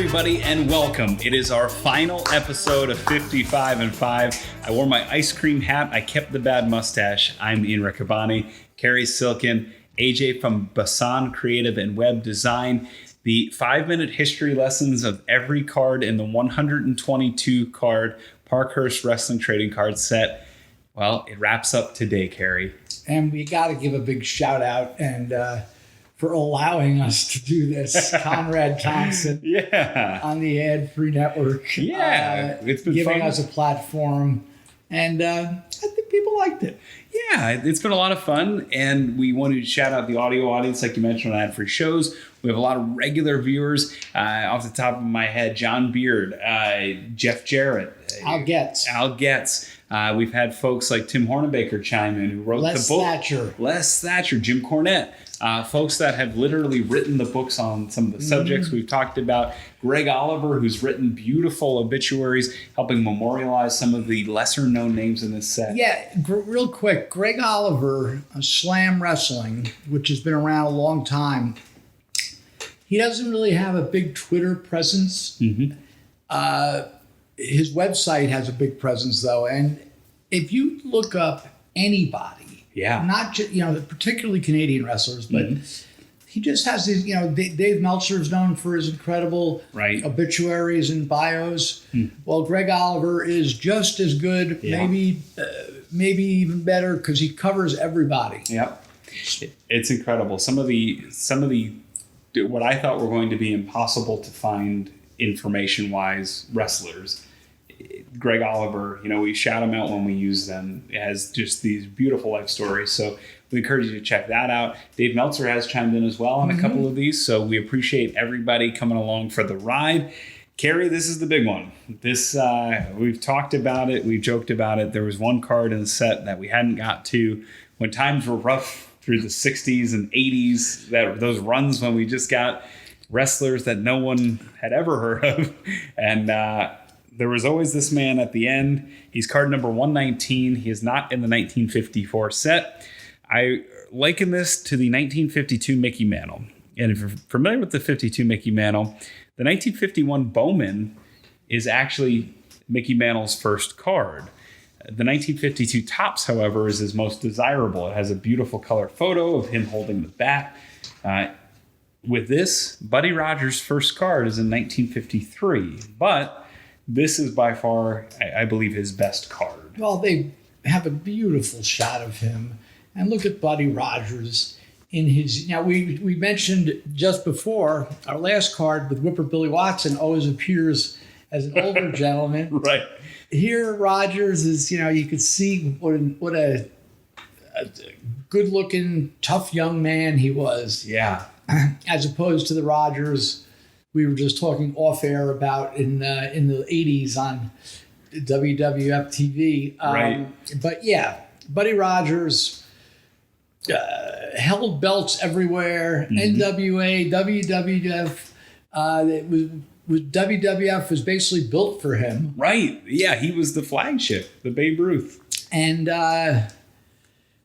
everybody, and welcome. It is our final episode of 55 and 5. I wore my ice cream hat. I kept the bad mustache. I'm Ian Riccaboni, Cary Silkin, AJ from Bisson Creative and Web Design. The 5-minute history lessons of every card in the 122 card Parkhurst Wrestling trading card set. Well, it wraps up today, Cary. And we got to give a big shout out and for allowing us to do this, Conrad Thompson, on the Ad Free Network. It's been giving fun. us a platform, and I think people liked it. Yeah, it's been a lot of fun, and we wanted to shout out the audio audience, like you mentioned, on Ad Free shows. We have a lot of regular viewers. Off the top of my head, John Beard, Jeff Jarrett, Al Getz. We've had folks like Tim Hornabaker chime in, who wrote the book. Les Thatcher, Jim Cornette. Folks that have literally written the books on some of the subjects we've talked about. Greg Oliver, who's written beautiful obituaries, helping memorialize some of the lesser-known names in this set. Yeah, real quick, Greg Oliver, Slam Wrestling, which has been around a long time, he doesn't really have a big Twitter presence. His website has a big presence, though, and if you look up anybody, not just, particularly Canadian wrestlers, but he just has these, Dave Meltzer is known for his incredible obituaries and bios. Well, Greg Oliver is just as good, maybe even better, because he covers everybody. Yep. It's incredible. Some of the what I thought were going to be impossible to find information-wise wrestlers, Greg Oliver, we shout him out when we use them. It has just these beautiful life stories. So we encourage you to check that out. Dave Meltzer has chimed in as well on a couple of these. So we appreciate everybody coming along for the ride. Cary, this is the big one. This we've talked about it. We've joked about it. There was one card in the set that we hadn't got to when times were rough through the 60s and 80s. Those runs when we just got wrestlers that no one had ever heard of. And there was always this man at the end. He's card number 119. He is not in the 1954 set. I liken this to the 1952 Mickey Mantle. And if you're familiar with the 52 Mickey Mantle, the 1951 Bowman is actually Mickey Mantle's first card. The 1952 Topps, however, is his most desirable. It has a beautiful color photo of him holding the bat. With this, Buddy Rogers' first card is in 1953, but this is by far, I believe, his best card. Well, they have a beautiful shot of him. And look at Buddy Rogers in his... Now, we mentioned just before, our last card with Whipper Billy Watson always appears as an older gentleman. Right. Here, Rogers is, you could see what a good-looking, tough young man he was. Yeah. As opposed to the Rogers we were just talking off air about in the 80s on WWF TV. Right. But yeah, Buddy Rogers held belts everywhere. NWA, WWF. WWF was basically built for him. Right. Yeah, he was the flagship, the Babe Ruth. And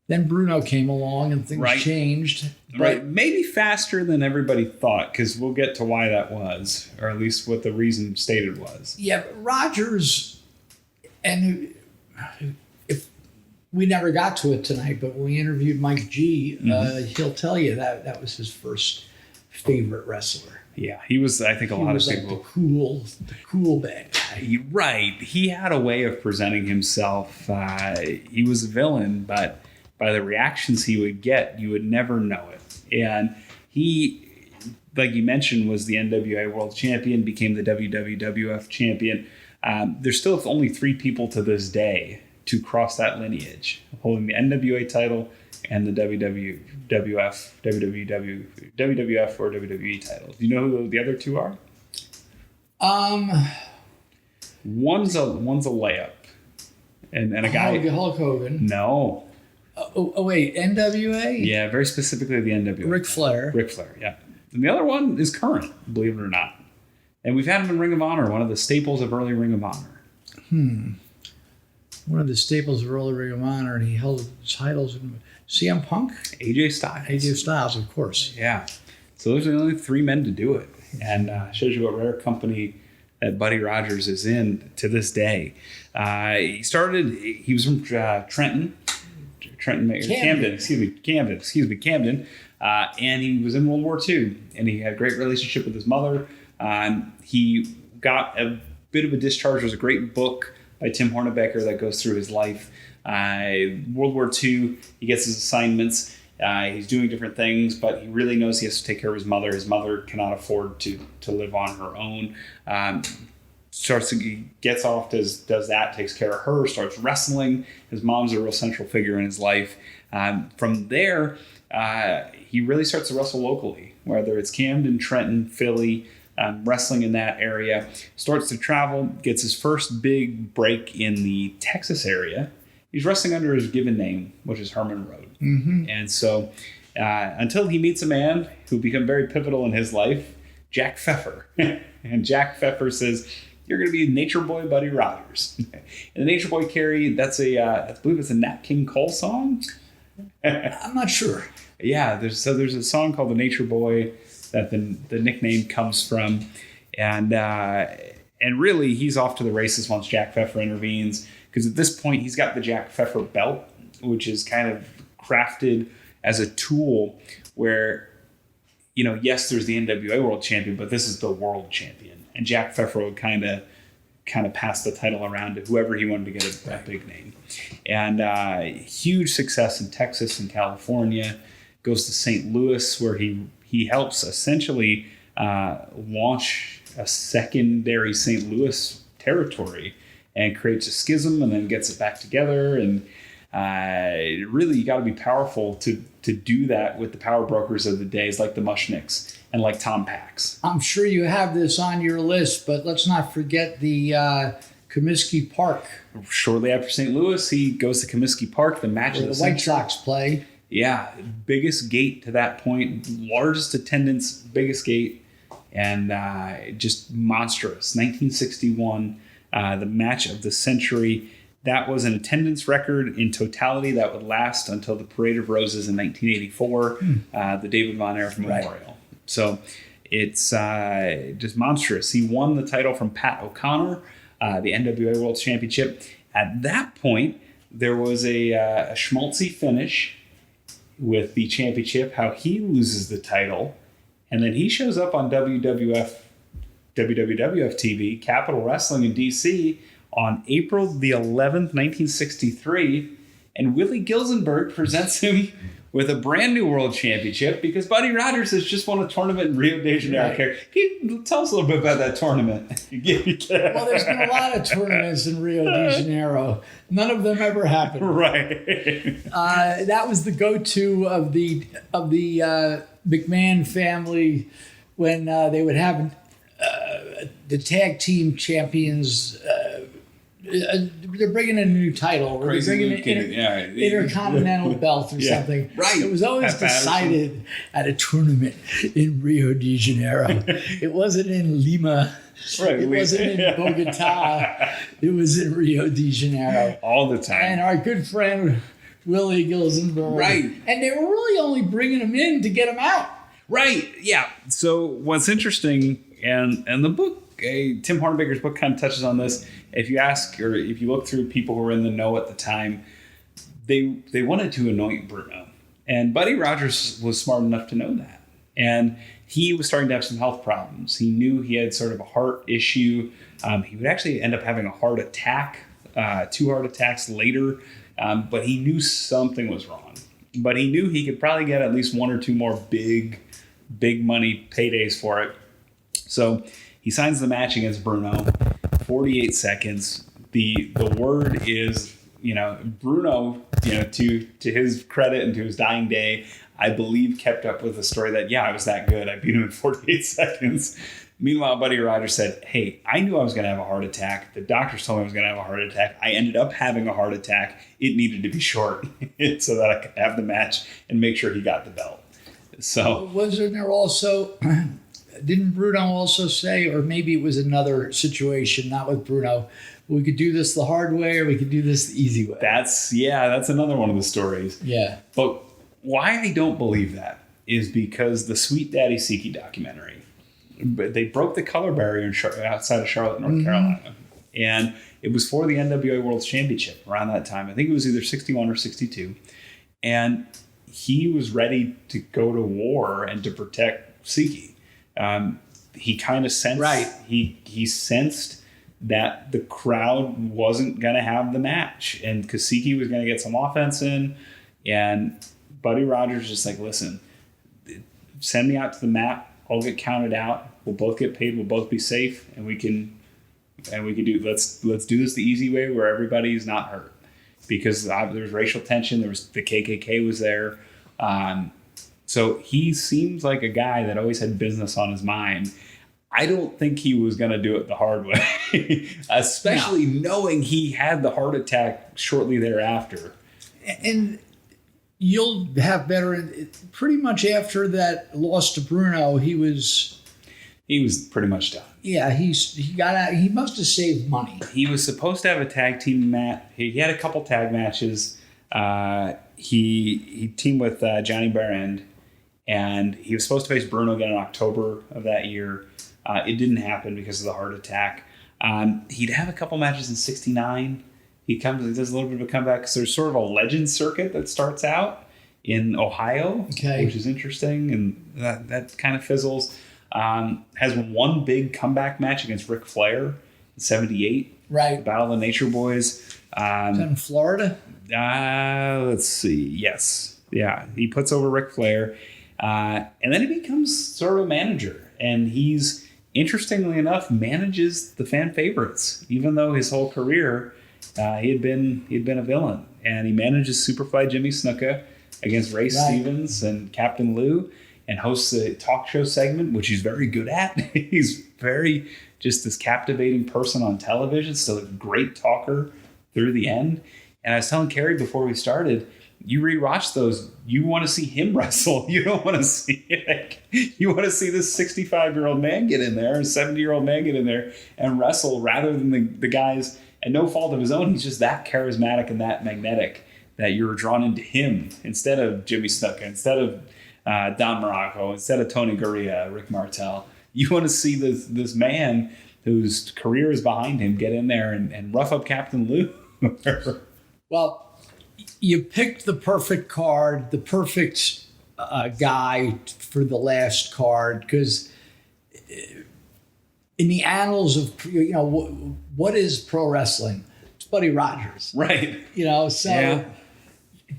then Bruno came along and things changed. Right. Maybe faster than everybody thought, because we'll get to why that was, or at least what the reason stated was. Yeah, Rogers, and if we never got to it tonight, but when we interviewed Mike G, he'll tell you that was his first favorite wrestler. Yeah, he was, I think a lot of people... the cool bad guy. Right. He had a way of presenting himself. He was a villain, but by the reactions he would get, you would never know it. And he, like you mentioned, was the NWA World Champion, became the WWF Champion. There's still only 3 people to this day to cross that lineage, holding the NWA title and the WWF or WWE title. Do you know who the other 2 are? One's a layup, and a guy. Hulk Hogan. No. Oh, wait, NWA? Yeah, very specifically the NWA. Ric Flair, yeah. And the other one is current, believe it or not. And we've had him in Ring of Honor, one of the staples of early Ring of Honor. One of the staples of early Ring of Honor, and he held titles in CM Punk? AJ Styles. AJ Styles, of course. Yeah. So those are the only 3 men to do it. and shows you what rare company that Buddy Rogers is in to this day. He was from Camden. And he was in World War II, and he had a great relationship with his mother. He got a bit of a discharge. There's a great book by Tim Hornbecker that goes through his life. World War II, he gets his assignments. He's doing different things, but he really knows he has to take care of his mother. His mother cannot afford to live on her own. Gets off, does that, takes care of her, starts wrestling. His mom's a real central figure in his life. From there, he really starts to wrestle locally, whether it's Camden, Trenton, Philly, wrestling in that area. Starts to travel, gets his first big break in the Texas area. He's wrestling under his given name, which is Herman Road. Mm-hmm. And so until he meets a man who became very pivotal in his life, Jack Pfeffer. And Jack Pfeffer says, "You're going to be Nature Boy Buddy Rogers." And the Nature Boy, Cary, I believe it's a Nat King Cole song. I'm not sure. Yeah, there's a song called The Nature Boy that the nickname comes from. And really, he's off to the races once Jack Pfeffer intervenes. Because at this point, he's got the Jack Pfeffer belt, which is kind of crafted as a tool where, yes, there's the NWA World Champion, but this is the World Champion. And Jack Pfeffer would kind of pass the title around to whoever he wanted to get a big name. And huge success in Texas and California. Goes to St. Louis, where he helps essentially launch a secondary St. Louis territory and creates a schism and then gets it back together. And really, you got to be powerful to do that with the power brokers of the days like the Mushnicks and like Tom Pax. I'm sure you have this on your list, but let's not forget the Comiskey Park. Shortly after St. Louis, he goes to Comiskey Park, the match where of the White Sox play. Yeah, biggest gate to that point, largest attendance, biggest gate, and just monstrous. 1961, the match of the century. That was an attendance record in totality that would last until the Parade of Roses in 1984, the David Von Erich Memorial. Right. So it's just monstrous. He won the title from Pat O'Connor, the NWA World Championship. At that point, there was a schmaltzy finish with the championship, how he loses the title, and then he shows up on WWF TV, Capitol Wrestling in DC on April the 11th, 1963, and Willie Gilzenberg presents him with a brand new world championship because Buddy Rogers has just won a tournament in Rio de Janeiro. Right. Can you tell us a little bit about that tournament? Well, there's been a lot of tournaments in Rio de Janeiro. None of them ever happened. Right. That was the go-to of the McMahon family when they would have the tag team champions. They're bringing in a new title, or they're bringing an intercontinental belt or something. Right. It was always decided at a tournament in Rio de Janeiro. It wasn't in Lima. Right. It wasn't in Bogota. It was in Rio de Janeiro. All the time. And our good friend Willie Gilzenberg. Right. And they were really only bringing him in to get him out. Right. Yeah. So what's interesting, and the book, Tim Hornbecker's book kind of touches on this. If you ask, or if you look through people who were in the know at the time, they wanted to anoint Bruno. And Buddy Rogers was smart enough to know that. And he was starting to have some health problems. He knew he had sort of a heart issue. He would actually end up having a heart attack, 2 heart attacks later. But he knew something was wrong. But he knew he could probably get at least 1 or 2 more big money paydays for it. So he signs the match against Bruno, 48 seconds. The word is, Bruno, to his credit and to his dying day, I believe kept up with the story that, I was that good. I beat him in 48 seconds. Meanwhile, Buddy Rogers said, hey, I knew I was going to have a heart attack. The doctors told me I was going to have a heart attack. I ended up having a heart attack. It needed to be short so that I could have the match and make sure he got the belt. So wasn't there also... Didn't Bruno also say, or maybe it was another situation, not with Bruno, we could do this the hard way or we could do this the easy way? That's another one of the stories. Yeah. But why I don't believe that is because the Sweet Daddy Siki documentary, but they broke the color barrier outside of Charlotte, North Carolina. And it was for the NWA World Championship around that time. I think it was either 61 or 62. And he was ready to go to war and to protect Siki. He kind of sensed, he sensed that the crowd wasn't going to have the match, and Siki was going to get some offense in. And Buddy Rogers just like, listen, send me out to the mat. I'll get counted out. We'll both get paid. We'll both be safe, and we can do. Let's do this the easy way where everybody's not hurt, because there was racial tension. There was the KKK was there. So he seems like a guy that always had business on his mind. I don't think he was going to do it the hard way, especially knowing he had the heart attack shortly thereafter. And you'll have better. Pretty much after that loss to Bruno, he was pretty much done. Yeah, he got out. He must have saved money. He was supposed to have a tag team match. He had a couple tag matches. He teamed with Johnny Barend, and he was supposed to face Bruno again in October of that year. It didn't happen because of the heart attack. He'd have a couple matches in '69. He does a little bit of a comeback because there's sort of a legend circuit that starts out in Ohio, which is interesting, and that kind of fizzles. Has one big comeback match against Ric Flair in '78. Right. Battle of the Nature Boys. Is that in Florida? Let's see. Yes. Yeah. He puts over Ric Flair. And then he becomes sort of a manager. And he's, interestingly enough, manages the fan favorites, even though his whole career he had been a villain. And he manages Superfly Jimmy Snuka against Ray Stevens and Captain Lou, and hosts a talk show segment, which he's very good at. He's very just this captivating person on television, still a great talker through the end. And I was telling Cary before we started, you rewatch those, you want to see him wrestle. You don't want to see it. You want to see this 65-year-old man get in there, a 70-year-old man get in there and wrestle, rather than the guys, and no fault of his own, he's just that charismatic and that magnetic that you're drawn into him instead of Jimmy Snuka, instead of Don Morocco, instead of Tony Gurria, Rick Martel. You want to see this man whose career is behind him get in there and rough up Captain Lou. Well, you picked the perfect card, the perfect guy for the last card, because in the annals of, what is pro wrestling? It's Buddy Rogers. Right. So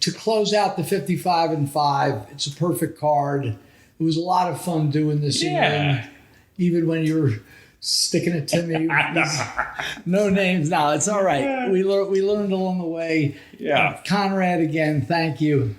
to close out the 55 and 5, it's a perfect card. It was a lot of fun doing this even when you were sticking it to me. No names. No, it's all right. Yeah. We learned along the way. Yeah. Conrad, again, thank you.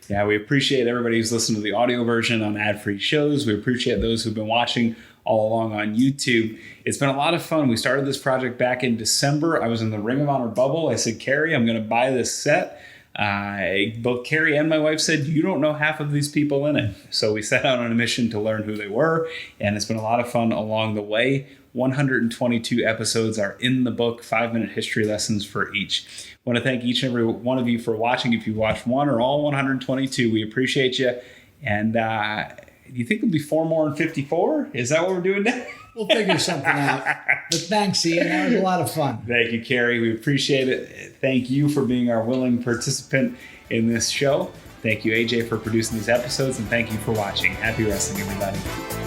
Yeah, we appreciate everybody who's listened to the audio version on ad-free shows. We appreciate those who've been watching all along on YouTube. It's been a lot of fun. We started this project back in December. I was in the Ring of Honor bubble. I said, Cary, I'm going to buy this set. Both Cary and my wife said, you don't know half of these people in it. So we set out on a mission to learn who they were, and it's been a lot of fun along the way. 122 episodes are in the book, 5-minute history lessons for each. I want to thank each and every one of you for watching. If you watched one or all 122, we appreciate you. And do you think there'll be 4 more in 54? Is that what we're doing now? We'll figure something out. But thanks, Ian. That was a lot of fun. Thank you, Cary. We appreciate it. Thank you for being our willing participant in this show. Thank you, AJ, for producing these episodes. And thank you for watching. Happy wrestling, everybody.